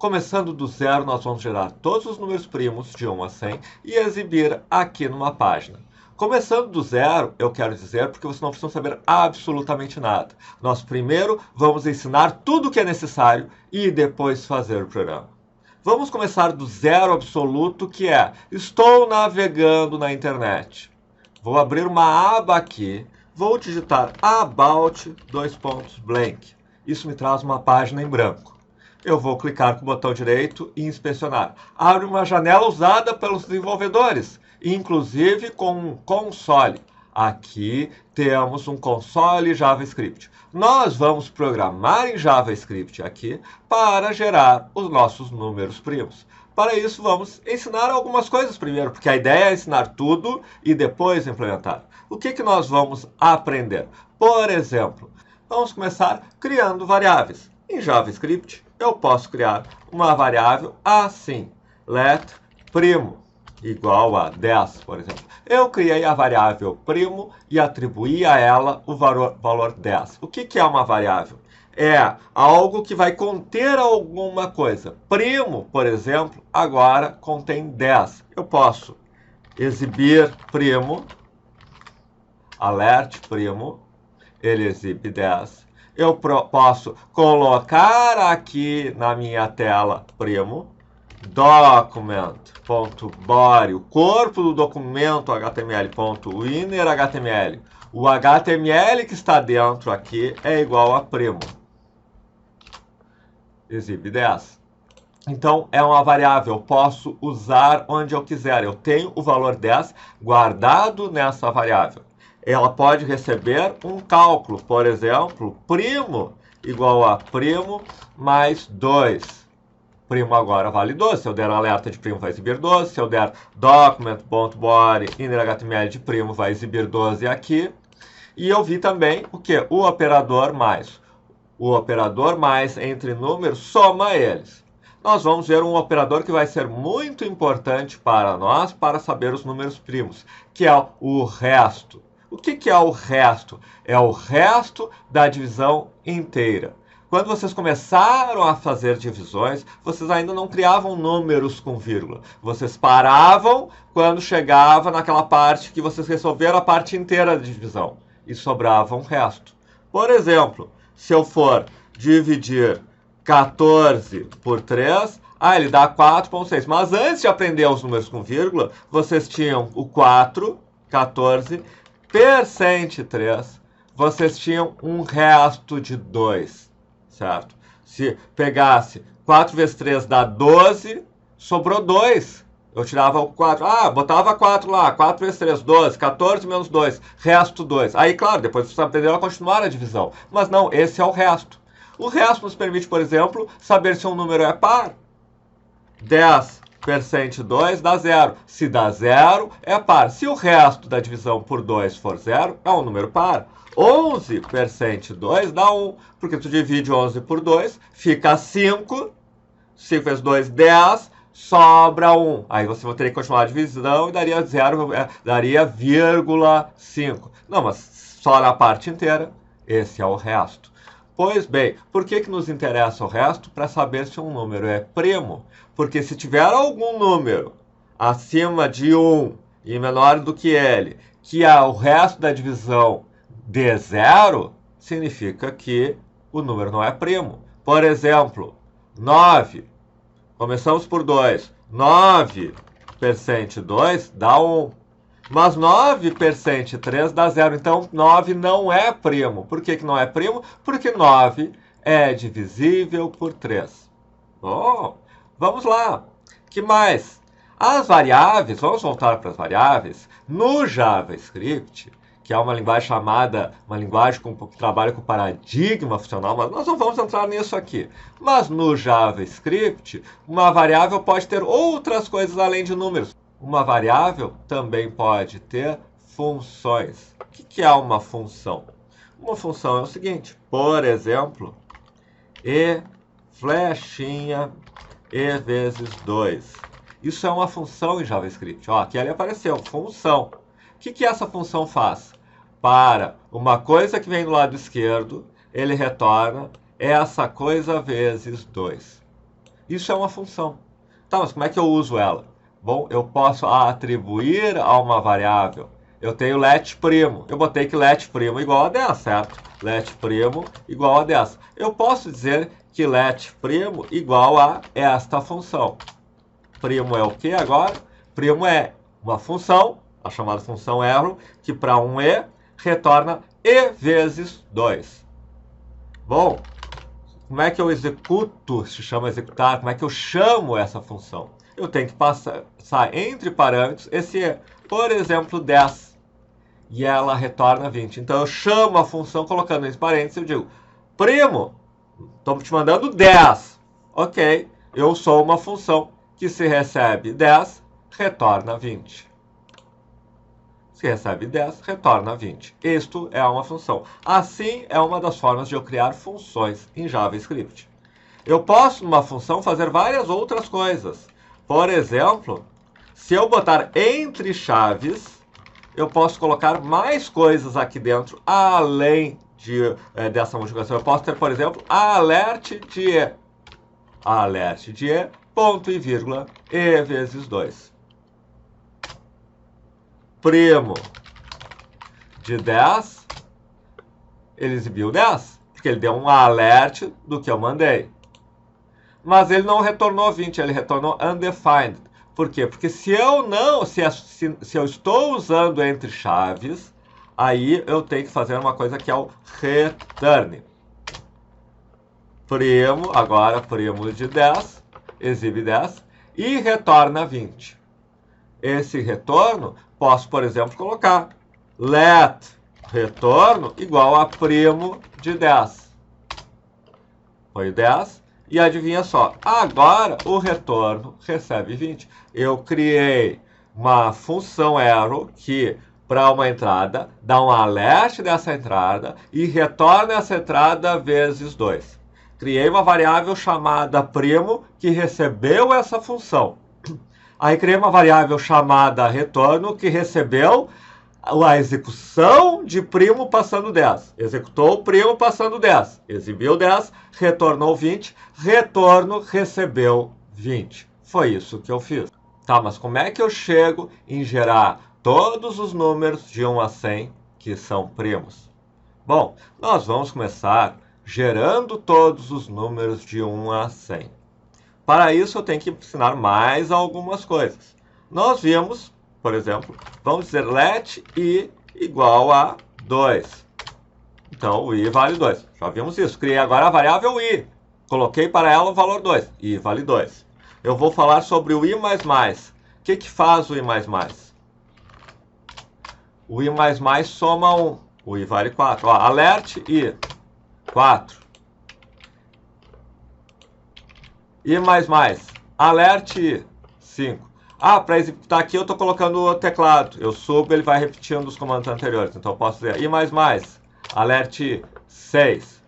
Começando do zero, nós vamos gerar todos os números primos de 1 a 100 e exibir aqui numa página. Começando do zero, eu quero dizer porque você não precisa saber absolutamente nada. Nós primeiro vamos ensinar tudo o que é necessário e depois fazer o programa. Vamos começar do zero absoluto, que é: estou navegando na internet. Vou abrir uma aba aqui, vou digitar about, blank. Isso me traz uma página em branco. Eu vou clicar com o botão direito e inspecionar. Abre uma janela usada pelos desenvolvedores, inclusive com um console. Aqui temos um console JavaScript. Nós vamos programar em JavaScript aqui para gerar os nossos números primos. Para isso, vamos ensinar algumas coisas primeiro, porque a ideia é ensinar tudo e depois implementar. O que nós vamos aprender? Por exemplo, vamos começar criando variáveis. Em JavaScript, eu posso criar uma variável assim, let primo igual a 10, por exemplo. Eu criei a variável primo e atribuí a ela o valor 10. O que é uma variável? É algo que vai conter alguma coisa. Primo, por exemplo, agora contém 10. Eu posso exibir primo, alert primo, ele exibe 10. Eu posso colocar aqui na minha tela primo, document.body, o corpo do documento HTML.innerHTML. O HTML que está dentro aqui é igual a primo. Exibe 10. Então, é uma variável, eu posso usar onde eu quiser. Eu tenho o valor 10 guardado nessa variável. Ela pode receber um cálculo, por exemplo, primo igual a primo mais 2. Primo agora vale 12. Se eu der um alerta de primo, vai exibir 12. Se eu der document.body innerHTML de primo, vai exibir 12 aqui. E eu vi também o que? O operador mais. O operador mais entre números soma eles. Nós vamos ver um operador que vai ser muito importante para nós para saber os números primos, que é o resto. O que é o resto? É o resto da divisão inteira. Quando vocês começaram a fazer divisões, vocês ainda não criavam números com vírgula. Vocês paravam quando chegava naquela parte que vocês resolveram a parte inteira da divisão. E sobrava um resto. Por exemplo, se eu for dividir 14 por 3, ele dá 4,6. Mas antes de aprender os números com vírgula, vocês tinham o 4, 14, percente 3, vocês tinham um resto de 2, certo? Se pegasse 4 vezes 3 dá 12, sobrou 2. Eu tirava o 4, botava 4 lá, 4 vezes 3, 12, 14 menos 2, resto 2. Aí, claro, depois vocês aprenderam a continuar a divisão. Mas não, esse é o resto. O resto nos permite, por exemplo, saber se um número é par. 10 percente 2 dá 0. Se dá 0, é par. Se o resto da divisão por 2 for 0, é um número par. 11 percente 2 dá 1. Porque tu divide 11 por 2, fica 5. 5 vezes 2, 10. Sobra 1. Aí você vai ter que continuar a divisão e daria 0, daria vírgula 5. Não, mas só na parte inteira, esse é o resto. Pois bem, por que nos interessa o resto? Para saber se um número é primo. Porque se tiver algum número acima de 1 e menor do que ele, que é o resto da divisão de 0, significa que o número não é primo. Por exemplo, 9. Começamos por 2. 9 percente 2 dá 1. Mas 9 percente 3 dá 0. Então, 9 não é primo. Por que não é primo? Porque 9 é divisível por 3. Bom, vamos lá. Que mais? As variáveis, vamos voltar para as variáveis. No JavaScript, que é uma linguagem que trabalha com paradigma funcional, mas nós não vamos entrar nisso aqui. Mas no JavaScript, uma variável pode ter outras coisas além de números. Uma variável também pode ter funções. O que é uma função? Uma função é o seguinte, por exemplo, e flechinha e vezes 2. Isso é uma função em JavaScript. Ó, aqui ali apareceu, função. O que essa função faz? Para uma coisa que vem do lado esquerdo, ele retorna essa coisa vezes 2. Isso é uma função. Tá, mas como é que eu uso ela? Bom, eu posso atribuir a uma variável. Eu tenho let''. Eu botei que let' igual a 10, certo? Let' igual a 10. Eu posso dizer que let' igual a esta função. Primo é o que agora? Primo é uma função, a chamada função arrow, que para um e retorna e vezes 2. Bom, como é que eu executo, se chama executar, como é que eu chamo essa função? Eu tenho que passar entre parâmetros esse e, por exemplo, 10, e ela retorna 20. Então eu chamo a função colocando entre parênteses, eu digo, primo, estou te mandando 10. Ok, eu sou uma função que se recebe 10, retorna 20. Se recebe 10, retorna 20. Isto é uma função. Assim, é uma das formas de eu criar funções em JavaScript. Eu posso, numa função, fazer várias outras coisas. Por exemplo, se eu botar entre chaves, eu posso colocar mais coisas aqui dentro, além dessa multiplicação. Eu posso ter, por exemplo, alert de E. Alert de E, ponto e vírgula, E vezes 2. Primo de 10, ele exibiu 10, porque ele deu um alert do que eu mandei. Mas ele não retornou 20, ele retornou undefined. Por quê? Porque se eu eu estou usando entre chaves, aí eu tenho que fazer uma coisa que é o return. Primo, agora primo de 10, exibe 10 e retorna 20. Esse retorno, posso, por exemplo, colocar let retorno igual a primo de 10. Foi 10. E adivinha só, agora o retorno recebe 20. Eu criei uma função arrow que, para uma entrada, dá um alert dessa entrada e retorna essa entrada vezes 2. Criei uma variável chamada primo que recebeu essa função. Aí criei uma variável chamada retorno que recebeu a execução de primo passando 10. Executou o primo passando 10. Exibiu 10, retornou 20. Retorno recebeu 20. Foi isso que eu fiz. Tá, mas como é que eu chego em gerar todos os números de 1 a 100 que são primos? Bom, nós vamos começar gerando todos os números de 1 a 100. Para isso, eu tenho que ensinar mais algumas coisas. Nós vimos, por exemplo, vamos dizer let i igual a 2. Então, o i vale 2. Já vimos isso. Criei agora a variável i. Coloquei para ela o valor 2. I vale 2. Eu vou falar sobre o i++. O que faz o i++? O i++ soma 1. O i vale 4. Ó, alert i, 4. I++, alert I, 5. Ah, para executar aqui eu estou colocando o teclado. Eu subo, ele vai repetindo os comandos anteriores. Então eu posso dizer I++, alert I, 6.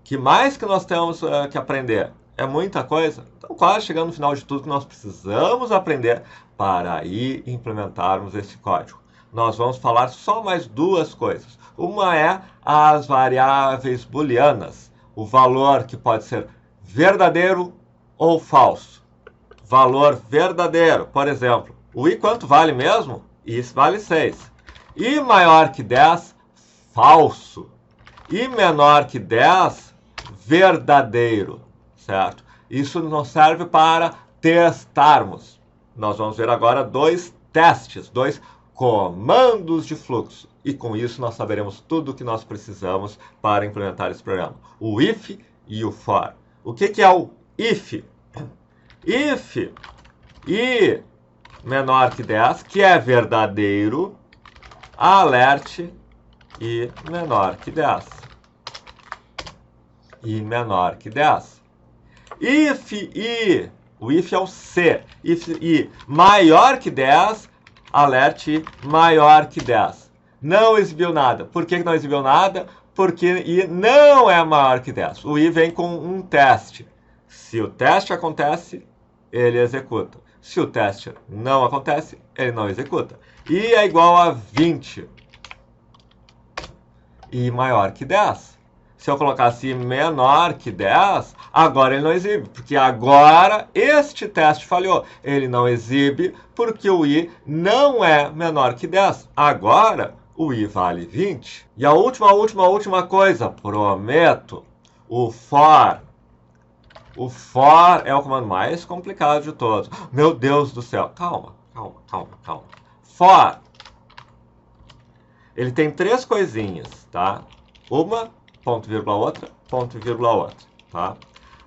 Que mais que nós temos que aprender? É muita coisa. Então quase chegando no final de tudo que nós precisamos aprender para aí implementarmos esse código. Nós vamos falar só mais duas coisas. Uma é as variáveis booleanas. O valor que pode ser verdadeiro ou falso. Valor verdadeiro, por exemplo, o i quanto vale mesmo? I vale 6. I maior que 10, falso. I menor que 10, verdadeiro, certo? Isso nos serve para testarmos. Nós vamos ver agora dois testes, dois comandos de fluxo. E com isso nós saberemos tudo o que nós precisamos para implementar esse programa. O if e o for. O que é o if? If i menor que 10, que é verdadeiro, alert i menor que 10. I menor que 10. If i, o if é o C. If i maior que 10, alert i maior que 10. Não exibiu nada. Por que não exibiu nada? Porque i não é maior que 10. O i vem com um teste. Se o teste acontece, ele executa. Se o teste não acontece, ele não executa. I é igual a 20. I maior que 10. Se eu colocasse i menor que 10, agora ele não exibe, porque agora este teste falhou. Ele não exibe porque o i não é menor que 10. Agora o i vale 20. E a última coisa, prometo, o for. O for é o comando mais complicado de todos. Meu Deus do céu. Calma. For. Ele tem 3 coisinhas, tá? Uma, ponto, vírgula, outra, ponto, vírgula, outra, tá?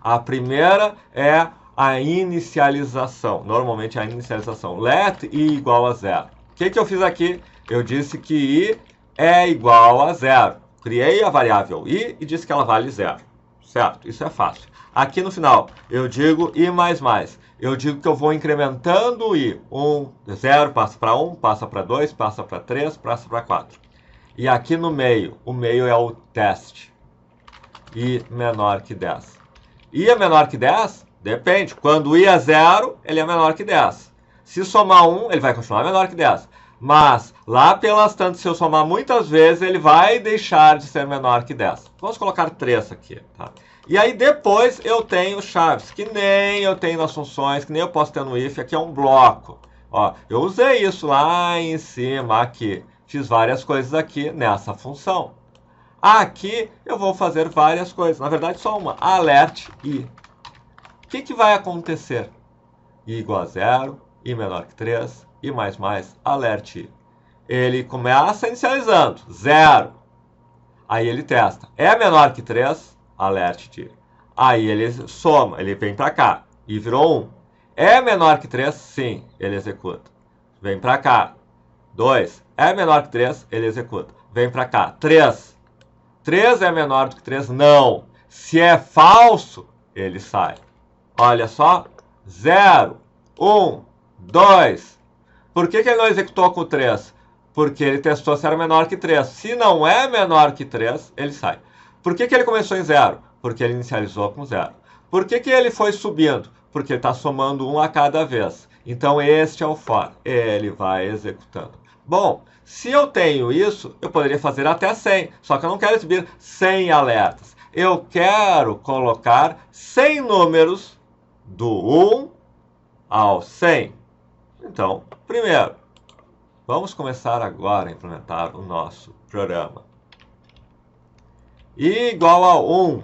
A primeira é a inicialização. Normalmente é a inicialização. Let i igual a 0. O que eu fiz aqui? Eu disse que i é igual a 0. Criei a variável i e disse que ela vale 0. Certo? Isso é fácil. Aqui no final, eu digo i mais mais. Eu digo que eu vou incrementando o i. 0 passa para 1, passa para 2, passa para 3, passa para 4. E aqui no meio, o meio é o teste. I menor que 10. I é menor que 10? Depende. Quando i é 0, ele é menor que 10. Se somar 1, ele vai continuar menor que 10. Mas, lá pelas tantas, se eu somar muitas vezes, ele vai deixar de ser menor que 10. Vamos colocar 3 aqui, tá? E aí depois eu tenho chaves, que nem eu tenho nas funções, que nem eu posso ter no if, aqui é um bloco. Ó, eu usei isso lá em cima, aqui. Fiz várias coisas aqui nessa função. Aqui eu vou fazer várias coisas, na verdade só uma, alert i. O que vai acontecer? I igual a 0, i menor que 3, i mais mais, alert i. Ele começa inicializando, 0. Aí ele testa, é menor que 3, alert i. Aí ele soma, ele vem para cá, e virou 1. É menor que 3? Sim, ele executa. Vem para cá, 2. É menor que 3? Ele executa. Vem para cá, 3. 3 é menor do que 3? Não. Se é falso, ele sai. Olha só, 0, 1, 2. Por que ele não executou com 3? Porque ele testou se era menor que 3. Se não é menor que 3, ele sai. Por que ele começou em 0? Porque ele inicializou com 0. Por que ele foi subindo? Porque ele está somando 1 a cada vez. Então, este é o for. Ele vai executando. Bom, se eu tenho isso, eu poderia fazer até 100. Só que eu não quero exibir 100 alertas. Eu quero colocar 100 números do 1 ao 100. Então, primeiro, vamos começar agora a implementar o nosso programa. I igual a 1.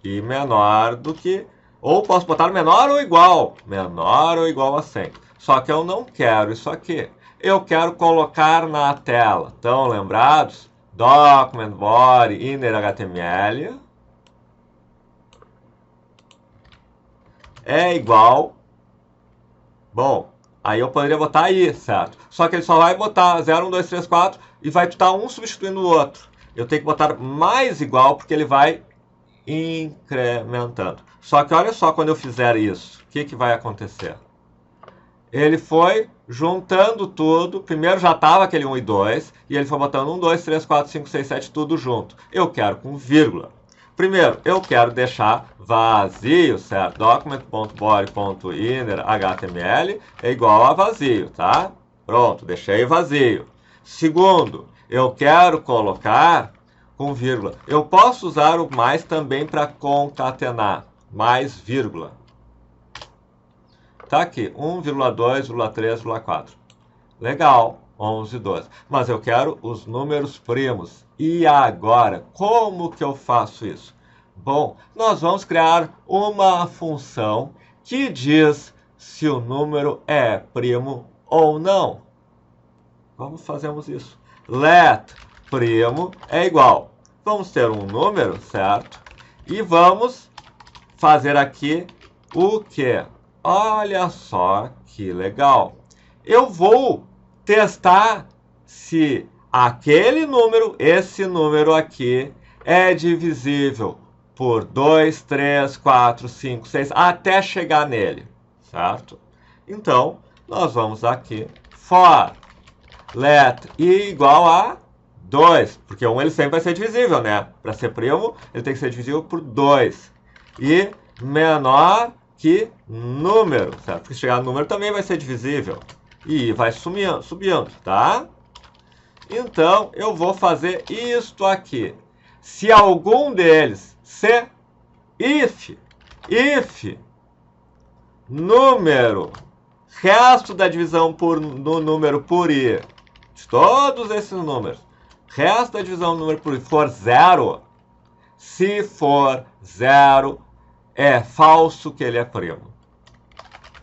I menor do que... Ou posso botar menor ou igual. Menor ou igual a 100. Só que eu não quero isso aqui. Eu quero colocar na tela. Estão lembrados? Document body inner HTML é igual. Bom, aí eu poderia botar aí, certo? Só que ele só vai botar 0, 1, 2, 3, 4 e vai estar um substituindo o outro. Eu tenho que botar mais igual porque ele vai incrementando. Só que olha só quando eu fizer isso, o que vai acontecer? Ele foi juntando tudo. Primeiro já estava aquele 1 e 2. E ele foi botando 1, 2, 3, 4, 5, 6, 7, tudo junto. Eu quero com vírgula. Primeiro, eu quero deixar vazio, certo? Document.body.inner.html é igual a vazio, tá? Pronto, deixei vazio. Segundo, eu quero colocar com vírgula. Eu posso usar o mais também para concatenar. Mais vírgula. Tá aqui, 1,2,3,4. Legal, 11, 12. Mas eu quero os números primos. E agora, como que eu faço isso? Bom, nós vamos criar uma função que diz se o número é primo ou não. Fazemos isso. Let primo é igual. Vamos ter um número, certo? E vamos fazer aqui o quê? Olha só que legal. Eu vou testar se aquele número, esse número aqui, é divisível por 2, 3, 4, 5, 6, até chegar nele, certo? Então, nós vamos aqui, for let i igual a 2, porque 1 ele sempre vai ser divisível, né? Para ser primo, ele tem que ser divisível por 2. E menor que número, certo? Porque se chegar no número também vai ser divisível. E vai subindo, tá? Então, eu vou fazer isto aqui. Se algum deles, if número, resto da divisão no número por i, de todos esses números, resto da divisão no número por i for 0, se for 0, é falso que ele é primo.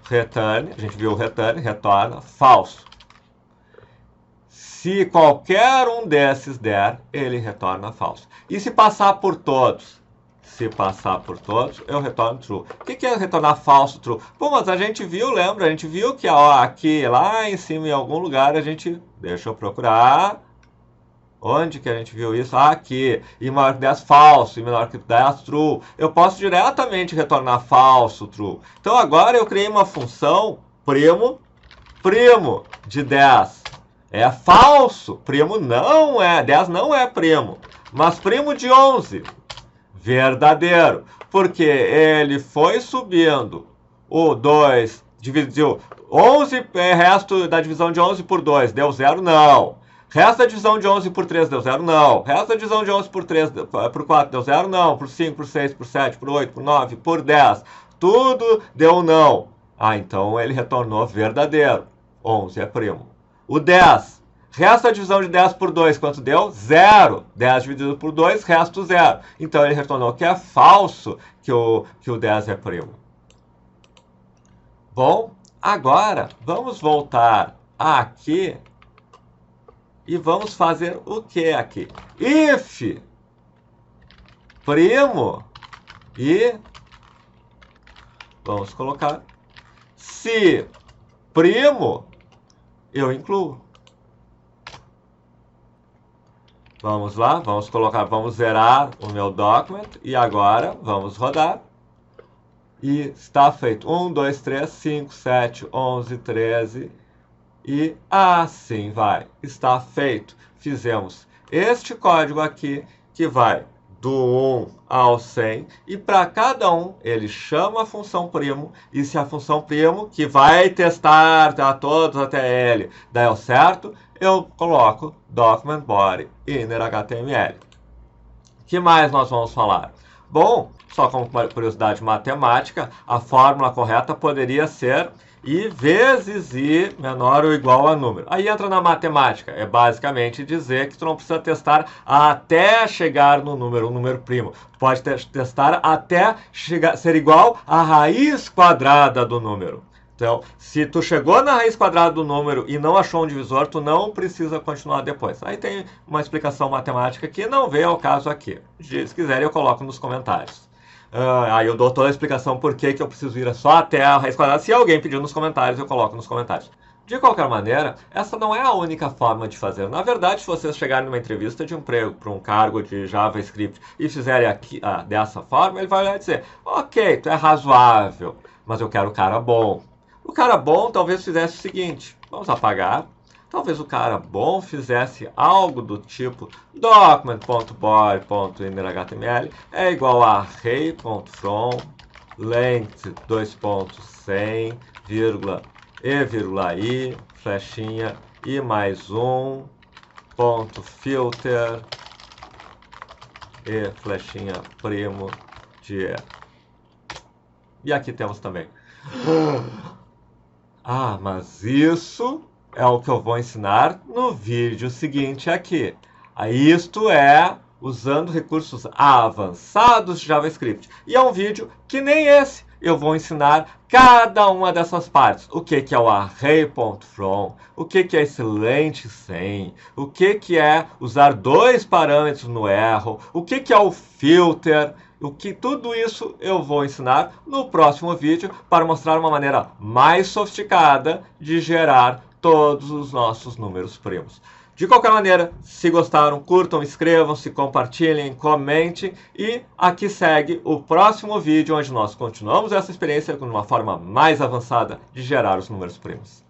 Return, a gente viu o return, retorna, falso. Se qualquer um desses der, ele retorna falso. E se passar por todos? Se passar por todos, eu retorno true. O que é retornar falso, true? Bom, mas a gente viu, lembra? A gente viu que ó, aqui, lá em cima, em algum lugar, a gente... Deixa eu procurar. Onde que a gente viu isso? Aqui. E maior que 10, falso. E menor que 10, true. Eu posso diretamente retornar falso, true. Então agora eu criei uma função primo de 10. É falso. Primo não é. 10 não é primo. Mas primo de 11. Verdadeiro. Porque ele foi subindo. O 2 dividiu 11, resto da divisão de 11 por 2. Deu 0? Não. Resto da divisão de 11 por 3 deu 0? Não. Resto da divisão de 11 por 3 por 4 deu 0? Não. Por 5, por 6, por 7, por 8, por 9, por 10. Tudo deu não. Ah, então ele retornou verdadeiro. 11 é primo. O 10. Resto da divisão de 10 por 2, quanto deu? 0. 10 dividido por 2, resto 0. Então ele retornou que é falso que o 10 é primo. Bom, agora vamos voltar aqui e vamos fazer o que aqui? If primo e vamos colocar se primo, eu incluo. Vamos lá, vamos colocar, vamos zerar o meu document e agora vamos rodar. E está feito 1, 2, 3, 5, 7, 11, 13 e assim vai. Está feito. Fizemos este código aqui que vai do 1 ao 100 e para cada um ele chama a função primo e se a função primo que vai testar a todos até ele dá o certo, eu coloco document body inner HTML. O que mais nós vamos falar? Bom, só como curiosidade matemática, a fórmula correta poderia ser I vezes I menor ou igual a número. Aí entra na matemática. É basicamente dizer que tu não precisa testar até chegar no número, um número primo. Tu pode testar até ser igual à raiz quadrada do número. Então, se tu chegou na raiz quadrada do número e não achou um divisor, tu não precisa continuar depois. Aí tem uma explicação matemática que não vem ao caso aqui. Se quiserem, eu coloco nos comentários. Aí eu dou toda a explicação por que eu preciso ir só até a raiz quadrada. Se alguém pediu nos comentários, eu coloco nos comentários. De qualquer maneira, essa não é a única forma de fazer. Na verdade, se vocês chegarem numa entrevista de emprego para um cargo de JavaScript e fizerem aqui, dessa forma, ele vai dizer, ok, tu é razoável, mas eu quero o cara bom. O cara bom talvez fizesse o seguinte, vamos apagar. Talvez o cara bom fizesse algo do tipo document.body.innerHTML é igual a array.from length 2.100, vírgula e vírgula i, flechinha e mais um, ponto filter e flechinha primo de e. E aqui temos também. Ah, mas isso é o que eu vou ensinar no vídeo seguinte aqui. Isto é usando recursos avançados de JavaScript. E é um vídeo que nem esse. Eu vou ensinar cada uma dessas partes. O que é o array.from, o que é esse length 100, o que é usar dois parâmetros no arrow, o que é o filter. Tudo isso eu vou ensinar no próximo vídeo para mostrar uma maneira mais sofisticada de gerar todos os nossos números primos. De qualquer maneira, se gostaram, curtam, inscrevam-se, compartilhem, comentem e aqui segue o próximo vídeo onde nós continuamos essa experiência com uma forma mais avançada de gerar os números primos.